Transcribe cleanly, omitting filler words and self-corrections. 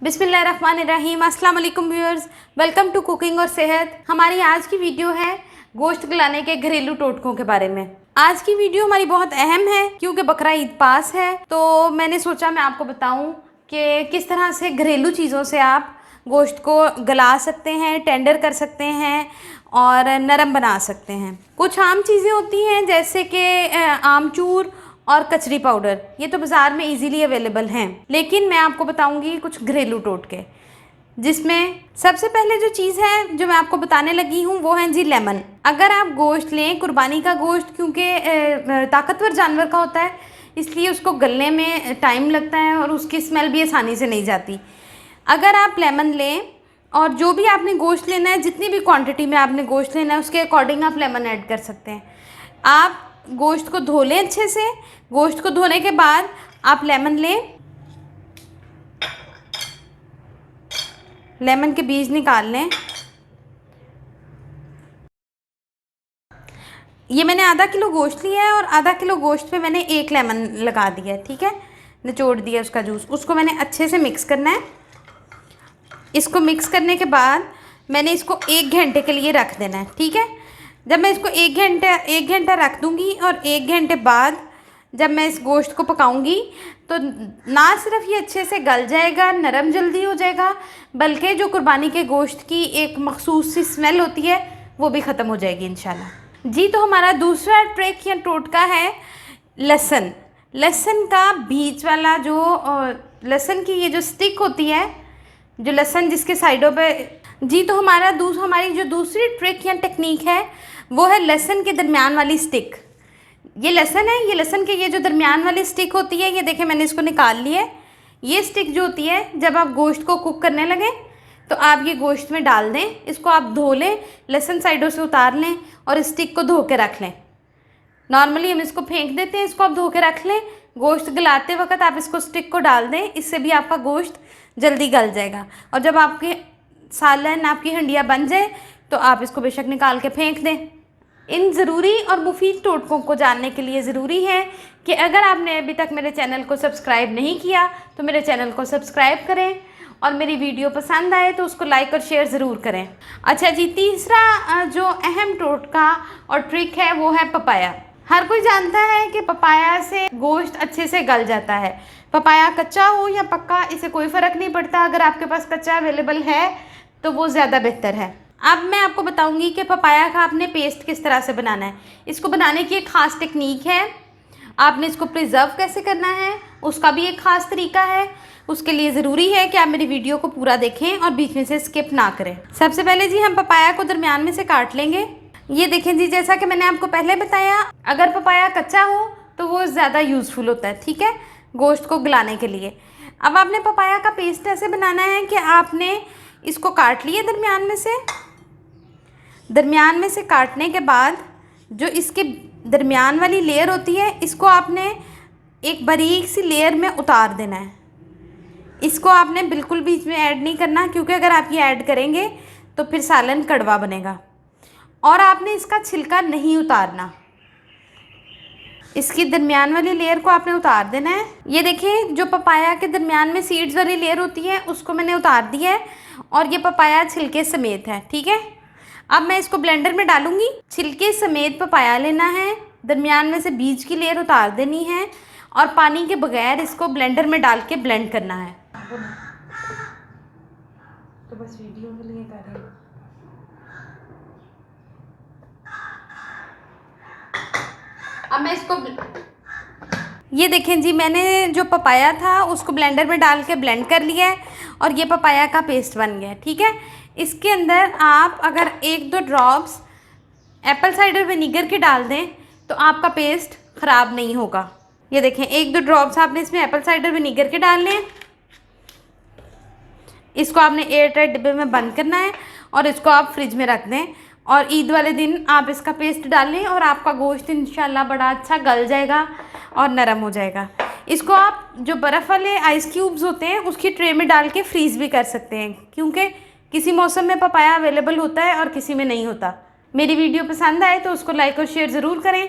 बिस्मिल्लाहिर्रहमानिर्रहीम। अस्सलाम वालेकुम व्यूअर्स, वेलकम टू कुकिंग और सेहत। हमारी आज की वीडियो है गोश्त गलाने के घरेलू टोटकों के बारे में। आज की वीडियो हमारी बहुत अहम है क्योंकि बकरा ईद पास है, तो मैंने सोचा मैं आपको बताऊं कि किस तरह से घरेलू चीज़ों से आप गोश्त को गला सकते हैं, टेंडर कर सकते हैं और नरम बना सकते हैं। कुछ आम चीज़ें होती हैं जैसे कि आमचूर और कचरी पाउडर, ये तो बाज़ार में इजीली अवेलेबल हैं, लेकिन मैं आपको बताऊंगी कुछ घरेलू टोटके, जिसमें सबसे पहले जो चीज़ है जो मैं आपको बताने लगी हूँ वो है जी लेमन। अगर आप गोश्त लें, कुर्बानी का गोश्त क्योंकि ताकतवर जानवर का होता है, इसलिए उसको गलने में टाइम लगता है और उसकी स्मेल भी आसानी से नहीं जाती। अगर आप लेमन लें और जो भी आपने गोश्त लेना है, जितनी भी क्वांटिटी में आपने गोश्त लेना है उसके अकॉर्डिंग आप लेमन ऐड कर सकते हैं। आप गोश्त को धो लें अच्छे से। गोश्त को धोने के बाद आप लेमन लें, लेमन के बीज निकाल लें। ये मैंने आधा किलो गोश्त लिया है और आधा किलो गोश्त पे मैंने एक लेमन लगा दिया है, ठीक है, निचोड़ दिया उसका जूस। उसको मैंने अच्छे से मिक्स करना है। इसको मिक्स करने के बाद मैंने इसको 1 घंटे के लिए रख देना है, ठीक है। जब मैं इसको 1 घंटा रख दूँगी और 1 घंटे बाद जब मैं इस गोश्त को पकाऊंगी तो ना सिर्फ ये अच्छे से गल जाएगा, नरम जल्दी हो जाएगा, बल्कि जो कुर्बानी के गोश्त की एक मखसूस सी स्मेल होती है वो भी ख़त्म हो जाएगी इंशाल्लाह जी। तो हमारा दूसरा ट्रिक या टोटका है लहसुन। लहसुन का बीच वाला जो लहसुन की ये जो स्टिक होती है, जो लहसुन जिसके साइडों पे जी, तो हमारी जो दूसरी ट्रिक या टेक्निक है वो है लहसुन के दरमियान वाली स्टिक। ये लहसुन है, ये लहसुन के ये जो दरमियान वाली स्टिक होती है, ये देखें मैंने इसको निकाल ली है। ये स्टिक जो होती है, जब आप गोश्त को कुक करने लगें तो आप ये गोश्त में डाल दें। इसको आप धो लें, लहसुन साइडों से उतार लें और स्टिक को धो के रख लें। नॉर्मली हम इसको फेंक देते हैं, इसको आप धो के रख लें। गोश्त गलाते वक्त आप इसको स्टिक को डाल दें, इससे भी आपका गोश्त जल्दी गल जाएगा। और जब आपके सालन, आपकी हंडिया बन जाए तो आप इसको बेशक निकाल के फेंक दें। इन ज़रूरी और मुफीद टोटकों को जानने के लिए ज़रूरी है कि अगर आपने अभी तक मेरे चैनल को सब्सक्राइब नहीं किया तो मेरे चैनल को सब्सक्राइब करें और मेरी वीडियो पसंद आए तो उसको लाइक और शेयर ज़रूर करें। अच्छा जी, तीसरा जो अहम टोटका और ट्रिक है वो है पपाया। हर कोई जानता है कि पपाया से गोश्त अच्छे से गल जाता है। पपाया कच्चा हो या पक्का, इसे कोई फ़र्क नहीं पड़ता। अगर आपके पास कच्चा अवेलेबल है तो वो ज़्यादा बेहतर है। अब मैं आपको बताऊंगी कि पपाया का आपने पेस्ट किस तरह से बनाना है। इसको बनाने की एक ख़ास टेक्निक है। आपने इसको प्रिजर्व कैसे करना है उसका भी एक ख़ास तरीका है। उसके लिए ज़रूरी है कि आप मेरी वीडियो को पूरा देखें और बीच में से स्किप ना करें। सबसे पहले जी हम पपाया को दरमियान में से काट लेंगे। ये देखें जी, जैसा कि मैंने आपको पहले बताया, अगर पपाया कच्चा हो तो वो ज़्यादा यूज़फुल होता है, ठीक है, गोश्त को गलाने के लिए। अब आपने पपाया का पेस्ट ऐसे बनाना है कि आपने इसको काट लिया दरमियान में से काटने के बाद जो इसके दरमियान वाली लेयर होती है, इसको आपने एक बारीक सी लेयर में उतार देना है। इसको आपने बिल्कुल बीच में ऐड नहीं करना, क्योंकि अगर आप ये ऐड करेंगे तो फिर सालन कड़वा बनेगा। और आपने इसका छिलका नहीं उतारना, इसकी दरमियान वाली लेयर को आपने उतार देना है। ये देखिए, जो पपाया के दरमियान में सीड्स वाली लेयर होती है उसको मैंने उतार दिया है और ये पपाया छिलके समेत है, ठीक है। अब मैं इसको ब्लेंडर में डालूंगी। छिलके समेत पपाया लेना है, दरमियान में से बीज की लेयर उतार देनी है और पानी के बगैर इसको ब्लेंडर में डाल के ब्लेंड करना है। तो बस वीडियो के लिए कर रहे हैं। अब मैं इसको, ये देखें जी, मैंने जो पपाया था उसको ब्लेंडर में डाल के ब्लेंड कर लिया है और ये पपाया का पेस्ट बन गया है, ठीक है। इसके अंदर आप अगर 1-2 ड्रॉप्स एप्पल साइडर विनीगर के डाल दें तो आपका पेस्ट ख़राब नहीं होगा। ये देखें, 1-2 ड्रॉप्स आपने इसमें एप्पल साइडर विनीगर के डालने हैं। इसको आपने एयर टाइट डिब्बे में बंद करना है और इसको आप फ्रिज में रख दें और ईद वाले दिन आप इसका पेस्ट डालें और आपका गोश्त इंशाल्लाह बड़ा अच्छा गल जाएगा और नरम हो जाएगा। इसको आप जो बर्फ़ वाले आइस क्यूब्स होते हैं उसकी ट्रे में डाल के फ्रीज़ भी कर सकते हैं, क्योंकि किसी मौसम में पपाया अवेलेबल होता है और किसी में नहीं होता। मेरी वीडियो पसंद आए तो उसको लाइक और शेयर ज़रूर करें।